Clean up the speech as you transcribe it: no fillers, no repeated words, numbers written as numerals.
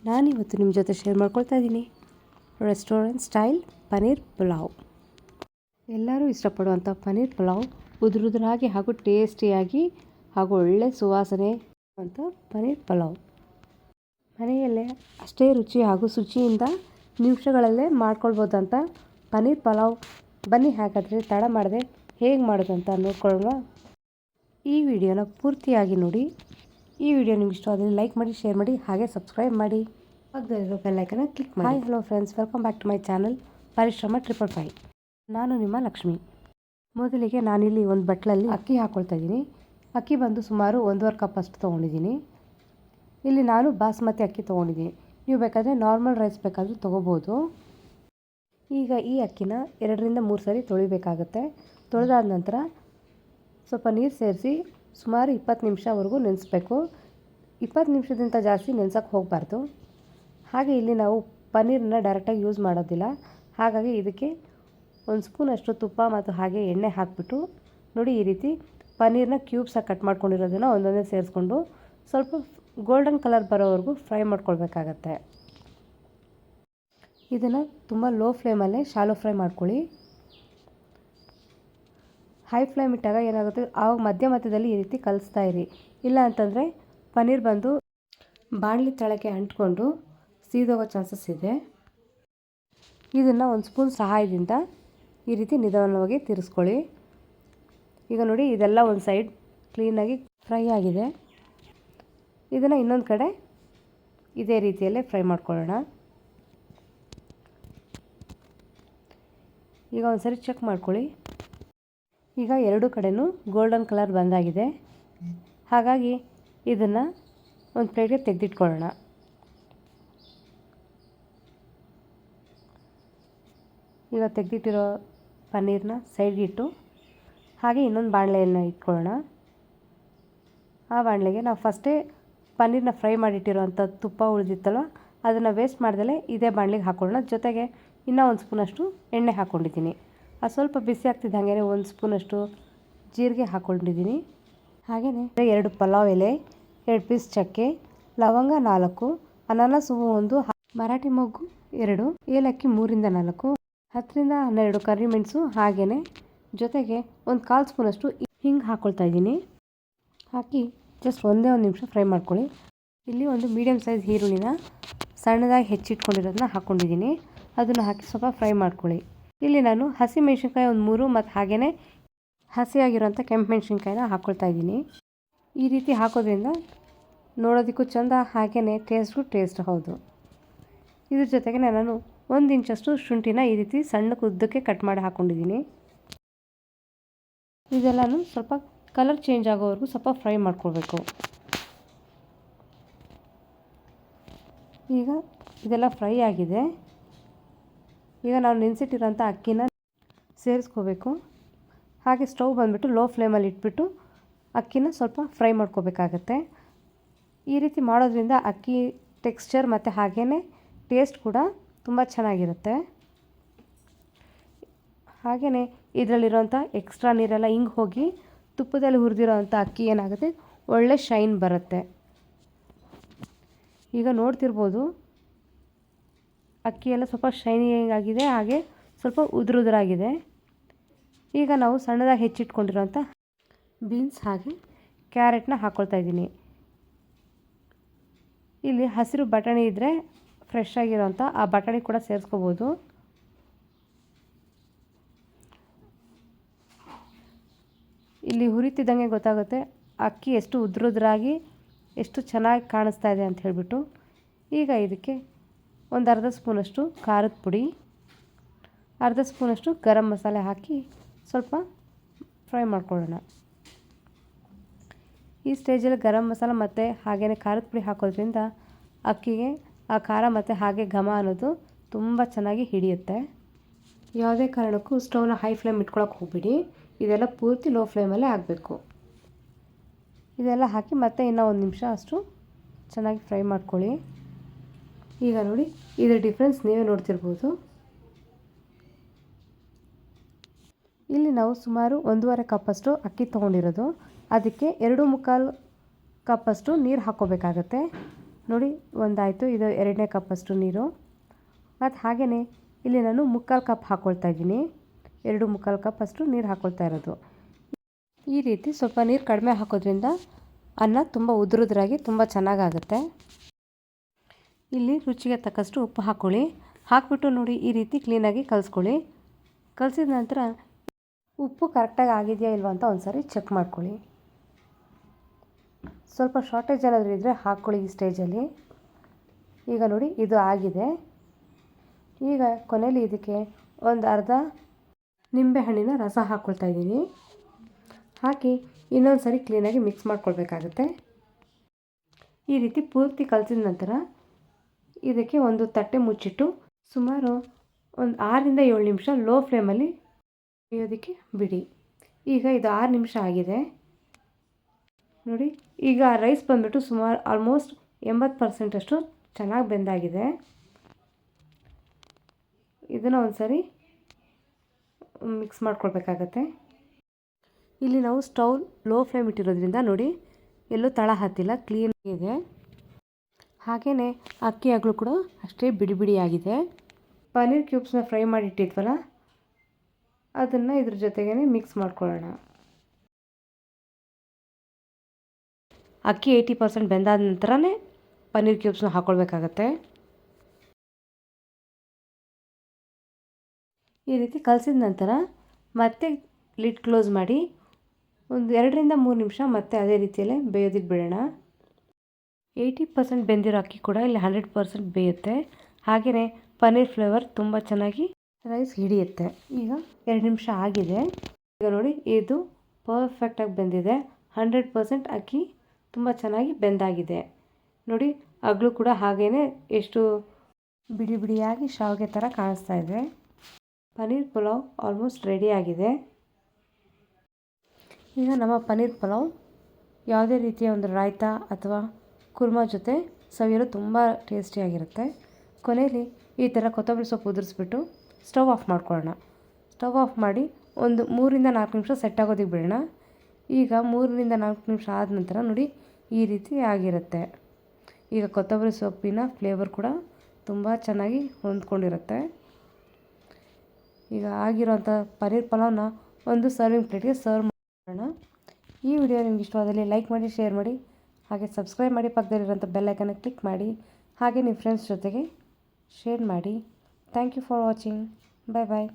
ನಾನಿವತ್ತು ನಿಮ್ಮ ಜೊತೆ ಶೇರ್ ಮಾಡ್ಕೊಳ್ತಾ ಇದ್ದೀನಿ ರೆಸ್ಟೋರೆಂಟ್ ಸ್ಟೈಲ್ ಪನ್ನೀರ್ ಪಲಾವ್. ಎಲ್ಲರೂ ಇಷ್ಟಪಡುವಂಥ ಪನ್ನೀರ್ ಪಲಾವ್ ಉದುರುದುರಾಗಿ ಹಾಗೂ ಟೇಸ್ಟಿಯಾಗಿ ಹಾಗೂ ಒಳ್ಳೆ ಸುವಾಸನೆ ಅಂತ ಪನ್ನೀರ್ ಪಲಾವ್ ಮನೆಯಲ್ಲೇ ಅಷ್ಟೇ ರುಚಿ ಹಾಗೂ ಶುಚಿಯಿಂದ ನಿಮಿಷಗಳಲ್ಲೇ ಮಾಡ್ಕೊಳ್ಬೋದಂತ ಪನ್ನೀರ್ ಪಲಾವ್. ಬನ್ನಿ ಹಾಗಾದರೆ ತಡ ಮಾಡದೆ ಹೇಗೆ ಮಾಡೋದಂತ ನೋಡ್ಕೊಳ್ಳೋಣ. ಈ ವಿಡಿಯೋನ ಪೂರ್ತಿಯಾಗಿ ನೋಡಿ. ಈ ವಿಡಿಯೋ ನಿಮ್ಗೆ ಇಷ್ಟವಾದರೆ ಲೈಕ್ ಮಾಡಿ, ಶೇರ್ ಮಾಡಿ, ಹಾಗೆ ಸಬ್ಸ್ಕ್ರೈಬ್ ಮಾಡಿ, ಪಕ್ಕದಲ್ಲಿರೋ ಬೆಲ್ ಐಕನ್ನ ಕ್ಲಿಕ್ ಮಾಡಿ. Hi hello friends, welcome back to my channel Parishrama 555. ನಾನು ನಿಮ್ಮ ಲಕ್ಷ್ಮಿ. ಮೊದಲಿಗೆ ನಾನಿಲ್ಲಿ ಒಂದು ಬಟ್ಲಲ್ಲಿ ಅಕ್ಕಿ ಹಾಕ್ಕೊಳ್ತಾ ಇದ್ದೀನಿ. ಅಕ್ಕಿ ಬಂದು ಸುಮಾರು 1.5 ಕಪ್ ಅಷ್ಟು ತೊಗೊಂಡಿದ್ದೀನಿ. ಇಲ್ಲಿ ನಾನು ಬಾಸ್ಮತಿ ಅಕ್ಕಿ ತೊಗೊಂಡಿದ್ದೀನಿ. ನೀವು ಬೇಕಾದರೆ ನಾರ್ಮಲ್ ರೈಸ್ ಬೇಕಾದರೂ ತೊಗೋಬೋದು. ಈಗ ಈ ಅಕ್ಕಿನ 2ರಿಂದ 3 ಸರಿ ತೊಳಿಬೇಕಾಗುತ್ತೆ. ತೊಳೆದಾದ ನಂತರ ಸ್ವಲ್ಪ ನೀರು ಸೇರಿಸಿ ಸುಮಾರು 20 ನಿಮಿಷವರೆಗೂ ನೆನೆಸ್ಬೇಕು. 20 ನಿಮಿಷದಿಂದ ಜಾಸ್ತಿ ನೆನೆಸೋಕ್ಕೆ ಹೋಗಬಾರ್ದು. ಹಾಗೆ ಇಲ್ಲಿ ನಾವು ಪನ್ನೀರನ್ನ ಡೈರೆಕ್ಟಾಗಿ ಯೂಸ್ ಮಾಡೋದಿಲ್ಲ. ಹಾಗಾಗಿ ಇದಕ್ಕೆ 1 ಸ್ಪೂನಷ್ಟು ತುಪ್ಪ ಮತ್ತು ಹಾಗೆ ಎಣ್ಣೆ ಹಾಕಿಬಿಟ್ಟು ನೋಡಿ, ಈ ರೀತಿ ಪನ್ನೀರನ್ನ ಕ್ಯೂಬ್ಸಾಗಿ ಕಟ್ ಮಾಡ್ಕೊಂಡಿರೋದನ್ನು ಒಂದೊಂದೇ ಸೇರಿಸ್ಕೊಂಡು ಸ್ವಲ್ಪ ಗೋಲ್ಡನ್ ಕಲರ್ ಬರೋವರೆಗೂ ಫ್ರೈ ಮಾಡ್ಕೊಳ್ಬೇಕಾಗತ್ತೆ. ಇದನ್ನು ತುಂಬ ಲೋ ಫ್ಲೇಮಲ್ಲೇ ಶಾಲೋ ಫ್ರೈ ಮಾಡ್ಕೊಳ್ಳಿ. ಹೈ ಫ್ಲೇಮ್ ಇಟ್ಟಾಗ ಏನಾಗುತ್ತೆ, ಆವಾಗ ಮಧ್ಯದಲ್ಲಿ ಈ ರೀತಿ ಕಲಿಸ್ತಾ ಇರಿ. ಇಲ್ಲ ಅಂತಂದರೆ ಪನ್ನೀರ್ ಬಂದು ಬಾಣಲಿ ತಳಕ್ಕೆ ಅಂಟ್ಕೊಂಡು ಸೀದೋಗೋ ಚಾನ್ಸಸ್ ಇದೆ. ಇದನ್ನು 1 ಸ್ಪೂನ್ ಸಹಾಯದಿಂದ ಈ ರೀತಿ ನಿಧಾನವಾಗಿ ತಿರ್ಸ್ಕೊಳ್ಳಿ. ಈಗ ನೋಡಿ, ಇದೆಲ್ಲ ಒಂದು ಸೈಡ್ ಕ್ಲೀನಾಗಿ ಫ್ರೈ ಆಗಿದೆ. ಇದನ್ನು ಇನ್ನೊಂದು ಕಡೆ ಇದೇ ರೀತಿಯಲ್ಲೇ ಫ್ರೈ ಮಾಡ್ಕೊಳ್ಳೋಣ. ಈಗ ಒಂದು ಸರಿ ಚೆಕ್ ಮಾಡ್ಕೊಳ್ಳಿ. ಈಗ 2 ಕಡೆನೂ ಗೋಲ್ಡನ್ ಕಲರ್ ಬಂದಾಗಿದೆ. ಹಾಗಾಗಿ ಇದನ್ನು ಒಂದು ಪ್ಲೇಟ್ಗೆ ತೆಗೆದಿಟ್ಕೊಳ್ಳೋಣ. ಈಗ ತೆಗೆದಿಟ್ಟಿರೋ ಪನ್ನೀರನ್ನ ಸೈಡ್ಗಿಟ್ಟು ಹಾಗೆ ಇನ್ನೊಂದು ಬಾಣಲೆಯನ್ನು ಇಟ್ಕೊಳ್ಳೋಣ. ಆ ಬಾಣಲೆಗೆ ನಾವು ಫಸ್ಟೇ ಪನ್ನೀರನ್ನ ಫ್ರೈ ಮಾಡಿಟ್ಟಿರೋವಂಥ ತುಪ್ಪ ಉಳಿದಿತ್ತಲ್ವ, ಅದನ್ನು ವೇಸ್ಟ್ ಮಾಡ್ದಲೇ ಇದೇ ಬಾಣಲೆಗೆ ಹಾಕ್ಕೊಳ್ಳೋಣ. ಜೊತೆಗೆ ಇನ್ನೂ 1 ಸ್ಪೂನಷ್ಟು ಎಣ್ಣೆ ಹಾಕ್ಕೊಂಡಿದ್ದೀನಿ. ಅದು ಸ್ವಲ್ಪ ಬಿಸಿ ಆಗ್ತಿದ್ದ ಹಾಗೆ 1 ಸ್ಪೂನಷ್ಟು ಜೀರಿಗೆ ಹಾಕ್ಕೊಂಡಿದ್ದೀನಿ. ಹಾಗೆಯೇ 2 ಪಲಾವ್ ಎಲೆ, 2 ಪೀಸ್ ಚಕ್ಕೆ, ಲವಂಗ 4, ಅನಾನಸ್ ಹೂವು 1, ಮರಾಠಿ ಮೊಗ್ಗು 2, ಏಲಕ್ಕಿ 3ರಿಂದ 4, 10ರಿಂದ 12 ಕರಿಮೆಣಸು, ಹಾಗೆಯೇ ಜೊತೆಗೆ 1/4 ಸ್ಪೂನಷ್ಟು ಹಿಂಗೆ ಹಾಕ್ಕೊಳ್ತಾ ಇದ್ದೀನಿ. ಹಾಕಿ ಜಸ್ಟ್ ಒಂದೇ 1 ನಿಮಿಷ ಫ್ರೈ ಮಾಡ್ಕೊಳ್ಳಿ. ಇಲ್ಲಿ ಒಂದು ಮೀಡಿಯಮ್ ಸೈಜ್ ಈರುಳ್ಳಿನ ಸಣ್ಣದಾಗಿ ಹೆಚ್ಚಿಟ್ಕೊಂಡಿರೋದನ್ನ ಹಾಕ್ಕೊಂಡಿದ್ದೀನಿ. ಅದನ್ನು ಹಾಕಿ ಸ್ವಲ್ಪ ಫ್ರೈ ಮಾಡ್ಕೊಳ್ಳಿ. ಇಲ್ಲಿ ನಾನು ಹಸಿ ಮೆಣಸಿನ್ಕಾಯಿ 3 ಮತ್ತು ಹಾಗೆಯೇ ಹಸಿಯಾಗಿರೋಂಥ ಕೆಂಪು ಮೆಣಸಿನ್ಕಾಯಿನ ಹಾಕ್ಕೊಳ್ತಾ ಇದ್ದೀನಿ. ಈ ರೀತಿ ಹಾಕೋದ್ರಿಂದ ನೋಡೋದಕ್ಕೂ ಚೆಂದ, ಹಾಗೆಯೇ ಟೇಸ್ಟ್ ಹೌದು. ಇದ್ರ ಜೊತೆಗೆ ನಾನು 1 ಇಂಚಷ್ಟು ಶುಂಠಿನ ಈ ರೀತಿ ಸಣ್ಣ ಉದ್ದಕ್ಕೆ ಕಟ್ ಮಾಡಿ ಹಾಕ್ಕೊಂಡಿದ್ದೀನಿ. ಇದೆಲ್ಲನೂ ಸ್ವಲ್ಪ ಕಲರ್ ಚೇಂಜ್ ಆಗೋವರೆಗೂ ಸ್ವಲ್ಪ ಫ್ರೈ ಮಾಡ್ಕೊಳ್ಬೇಕು. ಈಗ ಇದೆಲ್ಲ ಫ್ರೈ ಆಗಿದೆ. ಈಗ ನಾವು ನೆನೆಸಿಟ್ಟಿರೋಂಥ ಅಕ್ಕಿನ ಸೇರಿಸ್ಕೋಬೇಕು. ಹಾಗೆ ಸ್ಟವ್ ಬಂದುಬಿಟ್ಟು ಲೋ ಫ್ಲೇಮಲ್ಲಿ ಇಟ್ಬಿಟ್ಟು ಅಕ್ಕಿನ ಸ್ವಲ್ಪ ಫ್ರೈ ಮಾಡ್ಕೋಬೇಕಾಗತ್ತೆ. ಈ ರೀತಿ ಮಾಡೋದ್ರಿಂದ ಅಕ್ಕಿ ಟೆಕ್ಸ್ಚರ್ ಮತ್ತು ಹಾಗೆಯೇ ಟೇಸ್ಟ್ ಕೂಡ ತುಂಬ ಚೆನ್ನಾಗಿರುತ್ತೆ. ಹಾಗೆಯೇ ಇದರಲ್ಲಿರೋಂಥ ಎಕ್ಸ್ಟ್ರಾ ನೀರೆಲ್ಲ ಹಿಂಗೆ ಹೋಗಿ ತುಪ್ಪದಲ್ಲಿ ಹುರಿದಿರೋವಂಥ ಅಕ್ಕಿ ಏನಾಗುತ್ತೆ, ಒಳ್ಳೆ ಶೈನ್ ಬರುತ್ತೆ. ಈಗ ನೋಡ್ತಿರ್ಬೋದು, ಅಕ್ಕಿ ಎಲ್ಲ ಸ್ವಲ್ಪ ಶೈನಿಂಗ್ ಆಗಿದೆ, ಹಾಗೆ ಸ್ವಲ್ಪ ಉದುರಾಗಿದೆ. ಈಗ ನಾವು ಸಣ್ಣದಾಗಿ ಹೆಚ್ಚಿಟ್ಕೊಂಡಿರೋಂಥ ಬೀನ್ಸ್ ಹಾಗೆ ಕ್ಯಾರೆಟ್ನ ಹಾಕ್ಕೊಳ್ತಾ ಇದ್ದೀನಿ. ಇಲ್ಲಿ ಹಸಿರು ಬಟಾಣಿ ಇದ್ದರೆ ಫ್ರೆಶ್ ಆಗಿರೋಂಥ ಆ ಬಟಾಣಿ ಕೂಡ ಸೇರಿಸ್ಕೋಬೋದು. ಇಲ್ಲಿ ಹುರಿತಿದ್ದಂಗೆ ಗೊತ್ತಾಗುತ್ತೆ ಅಕ್ಕಿ ಎಷ್ಟು ಉದುರಾಗಿ ಎಷ್ಟು ಚೆನ್ನಾಗಿ ಕಾಣಿಸ್ತಾ ಇದೆ ಅಂತ ಹೇಳಿಬಿಟ್ಟು. ಈಗ ಇದಕ್ಕೆ 1/2 ಸ್ಪೂನಷ್ಟು ಖಾರದ ಪುಡಿ, 1/2 ಸ್ಪೂನಷ್ಟು ಗರಂ ಮಸಾಲೆ ಹಾಕಿ ಸ್ವಲ್ಪ ಫ್ರೈ ಮಾಡ್ಕೊಳ್ಳೋಣ. ಈ ಸ್ಟೇಜಲ್ಲಿ ಗರಂ ಮಸಾಲ ಮತ್ತು ಹಾಗೆಯೇ ಖಾರದ ಪುಡಿ ಹಾಕೋದ್ರಿಂದ ಅಕ್ಕಿಗೆ ಆ ಖಾರ ಮತ್ತು ಹಾಗೆ ಘಮ ಅನ್ನೋದು ತುಂಬ ಚೆನ್ನಾಗಿ ಹಿಡಿಯುತ್ತೆ. ಯಾವುದೇ ಕಾರಣಕ್ಕೂ ಸ್ಟವ್ನ ಹೈ ಫ್ಲೇಮ್ ಇಟ್ಕೊಳಕ್ಕೆ ಹೋಗ್ಬಿಡಿ. ಇದೆಲ್ಲ ಪೂರ್ತಿ ಲೋ ಫ್ಲೇಮಲ್ಲೇ ಆಗಬೇಕು. ಇದೆಲ್ಲ ಹಾಕಿ ಮತ್ತೆ ಇನ್ನೂ 1 ನಿಮಿಷ ಅಷ್ಟು ಚೆನ್ನಾಗಿ ಫ್ರೈ ಮಾಡ್ಕೊಳ್ಳಿ. ಈಗ ನೋಡಿ, ಇದರ ಡಿಫ್ರೆನ್ಸ್ ನೀವೇ ನೋಡ್ತಿರ್ಬೋದು. ಇಲ್ಲಿ ನಾವು ಸುಮಾರು 1.5 ಕಪ್ಪಷ್ಟು ಅಕ್ಕಿ ತೊಗೊಂಡಿರೋದು. ಅದಕ್ಕೆ 2 ಮುಕ್ಕಾಲು ಕಪ್ಪಷ್ಟು ನೀರು ಹಾಕ್ಕೋಬೇಕಾಗತ್ತೆ. ನೋಡಿ ಒಂದಾಯಿತು. ಇದು 2ನೇ ಕಪ್ಪಷ್ಟು ನೀರು. ಮತ್ತು ಹಾಗೆಯೇ ಇಲ್ಲಿ ನಾನು 3/4 ಕಪ್ ಹಾಕ್ಕೊಳ್ತಾ ಇದ್ದೀನಿ. 2 3/4 ಕಪ್ ಅಷ್ಟು ನೀರು ಹಾಕ್ಕೊಳ್ತಾ ಇರೋದು. ಈ ರೀತಿ ಸ್ವಲ್ಪ ನೀರು ಕಡಿಮೆ ಹಾಕೋದ್ರಿಂದ ಅನ್ನ ತುಂಬ ಉದುರುದ್ರಾಗಿ ತುಂಬ ಚೆನ್ನಾಗಾಗುತ್ತೆ. ಇಲ್ಲಿ ರುಚಿಗೆ ತಕ್ಕಷ್ಟು ಉಪ್ಪು ಹಾಕ್ಕೊಳ್ಳಿ. ಹಾಕ್ಬಿಟ್ಟು ನೋಡಿ ಈ ರೀತಿ ಕ್ಲೀನಾಗಿ ಕಲಿಸ್ಕೊಳ್ಳಿ. ಕಲಿಸಿದ ನಂತರ ಉಪ್ಪು ಕರೆಕ್ಟಾಗಿ ಆಗಿದೆಯಾ ಇಲ್ವಾ ಅಂತ ಒಂದು ಸಾರಿ ಚೆಕ್ ಮಾಡ್ಕೊಳ್ಳಿ. ಸ್ವಲ್ಪ ಶಾರ್ಟೇಜ್ ಏನಾದರೂ ಇದ್ದರೆ ಹಾಕ್ಕೊಳ್ಳಿ ಈ ಸ್ಟೇಜಲ್ಲಿ. ಈಗ ನೋಡಿ ಇದು ಆಗಿದೆ. ಈಗ ಕೊನೆಯಲ್ಲಿ ಇದಕ್ಕೆ ಒಂದು ಅರ್ಧ ನಿಂಬೆಹಣ್ಣಿನ ರಸ ಹಾಕ್ಕೊಳ್ತಾ ಇದ್ದೀನಿ. ಹಾಕಿ ಇನ್ನೊಂದು ಸಾರಿ ಕ್ಲೀನಾಗಿ ಮಿಕ್ಸ್ ಮಾಡ್ಕೊಳ್ಬೇಕಾಗುತ್ತೆ. ಈ ರೀತಿ ಪೂರ್ತಿ ಕಲಸಿದ ನಂತರ ಇದಕ್ಕೆ ಒಂದು ತಟ್ಟೆ ಮುಚ್ಚಿಟ್ಟು ಸುಮಾರು ಒಂದು 6ರಿಂದ 7 ನಿಮಿಷ ಲೋ ಫ್ಲೇಮಲ್ಲಿ ಬೇಯೋದಕ್ಕೆ ಬಿಡಿ. ಈಗ ಇದು 6 ನಿಮಿಷ ಆಗಿದೆ ನೋಡಿ. ಈಗ ರೈಸ್ ಬಂದುಬಿಟ್ಟು ಸುಮಾರು ಆಲ್ಮೋಸ್ಟ್ 80% ಅಷ್ಟು ಚೆನ್ನಾಗಿ ಬೆಂದಾಗಿದೆ. ಇದನ್ನು ಒಂದು ಸಾರಿ ಮಿಕ್ಸ್ ಮಾಡ್ಕೊಳ್ಬೇಕಾಗತ್ತೆ. ಇಲ್ಲಿ ನಾವು ಸ್ಟವ್ ಲೋ ಫ್ಲೇಮ್ ಇಟ್ಟಿರೋದ್ರಿಂದ ನೋಡಿ ಎಲ್ಲೂ ತಳ ಹತ್ತಿಲ್ಲ, ಕ್ಲೀನ್ ಇದೆ. ಹಾಗೆಯೇ ಅಕ್ಕಿ ಆಗಲೂ ಕೂಡ ಅಷ್ಟೇ ಬಿಡಿ ಬಿಡಿಯಾಗಿದೆ. ಪನ್ನೀರ್ ಕ್ಯೂಬ್ಸ್ನ ಫ್ರೈ ಮಾಡಿಟ್ಟಿದ್ವಲ್ಲ ಅದನ್ನು ಇದ್ರ ಜೊತೆಗೇ ಮಿಕ್ಸ್ ಮಾಡ್ಕೊಳ್ಳೋಣ. ಅಕ್ಕಿ 80% ಬೆಂದಾದ ನಂತರನೇ ಪನ್ನೀರ್ ಕ್ಯೂಬ್ಸ್ನ ಹಾಕ್ಕೊಳ್ಬೇಕಾಗತ್ತೆ. ಈ ರೀತಿ ಕಲಸಿದ ನಂತರ ಮತ್ತೆ ಲಿಡ್ ಕ್ಲೋಸ್ ಮಾಡಿ ಒಂದು 2ರಿಂದ 3 ನಿಮಿಷ ಮತ್ತೆ ಅದೇ ರೀತಿಯಲ್ಲೇ ಬೇಯೋದಕ್ಕೆ ಬಿಡೋಣ. 80% ಬೆಂದಿರೋ ಅಕ್ಕಿ ಕೂಡ ಇಲ್ಲಿ 100% ಬೇಯುತ್ತೆ. ಹಾಗೆಯೇ ಪನ್ನೀರ್ ಫ್ಲೇವರ್ ತುಂಬ ಚೆನ್ನಾಗಿ ರೈಸ್ ಹಿಡಿಯುತ್ತೆ. ಈಗ 2 ನಿಮಿಷ ಆಗಿದೆ. ಈಗ ನೋಡಿ ಇದು ಪರ್ಫೆಕ್ಟಾಗಿ ಬೆಂದಿದೆ. 100% ಅಕ್ಕಿ ತುಂಬ ಚೆನ್ನಾಗಿ ಬೆಂದಾಗಿದೆ. ನೋಡಿ ಅಗಲು ಕೂಡ ಹಾಗೇ ಎಷ್ಟು ಬಿಡಿ ಬಿಡಿಯಾಗಿ ಶಾವಿಗೆ ಥರ ಕಾಣಿಸ್ತಾ ಇದೆ. ಪನ್ನೀರ್ ಪಲಾವ್ ಆಲ್ಮೋಸ್ಟ್ ರೆಡಿಯಾಗಿದೆ. ಈಗ ನಮ್ಮ ಪನ್ನೀರ್ ಪಲಾವ್ ಯಾವುದೇ ರೀತಿಯ ಒಂದು ರಾಯ್ತಾ ಅಥವಾ ಕುರ್ಮಾ ಜೊತೆ ಸವಿಯಲು ತುಂಬ ಟೇಸ್ಟಿಯಾಗಿರುತ್ತೆ. ಕೊನೆಯಲ್ಲಿ ಈ ಥರ ಕೊತ್ತಂಬರಿ ಸೊಪ್ಪು ಉದುರಿಸ್ಬಿಟ್ಟು ಸ್ಟವ್ ಆಫ್ ಮಾಡ್ಕೊಳ್ಳೋಣ. ಸ್ಟವ್ ಆಫ್ ಮಾಡಿ ಒಂದು 3ರಿಂದ 4 ನಿಮಿಷ ಸೆಟ್ ಆಗೋದಕ್ಕೆ ಬಿಡೋಣ. ಈಗ 3ರಿಂದ 4 ನಿಮಿಷ ಆದ ನಂತರ ನೋಡಿ ಈ ರೀತಿ ಆಗಿರುತ್ತೆ. ಈಗ ಕೊತ್ತಂಬರಿ ಸೊಪ್ಪಿನ ಫ್ಲೇವರ್ ಕೂಡ ತುಂಬ ಚೆನ್ನಾಗಿ ಹೊಂದ್ಕೊಂಡಿರುತ್ತೆ. ಈಗ ಆಗಿರೋಂಥ ಪನ್ನೀರ್ ಪಲಾವ್ನ ಒಂದು ಸರ್ವಿಂಗ್ ಪ್ಲೇಟ್ಗೆ ಸರ್ವ್ ಮಾಡೋಣ. ಈ ವಿಡಿಯೋ ನಿಮ್ಗೆ ಇಷ್ಟವಾದಲ್ಲಿ ಲೈಕ್ ಮಾಡಿ, ಶೇರ್ ಮಾಡಿ, ಹಾಗೆ ಸಬ್ಸ್ಕ್ರೈಬ್ ಮಾಡಿ. ಪಕ್ಕದಲ್ಲಿರೋಂಥ ಬೆಲ್ ಐಕನ್ನ ಕ್ಲಿಕ್ ಮಾಡಿ. ಹಾಗೆ ನಿಮ್ಮ ಫ್ರೆಂಡ್ಸ್ ಜೊತೆಗೆ ಶೇರ್ ಮಾಡಿ. Thank you for watching. Bye bye.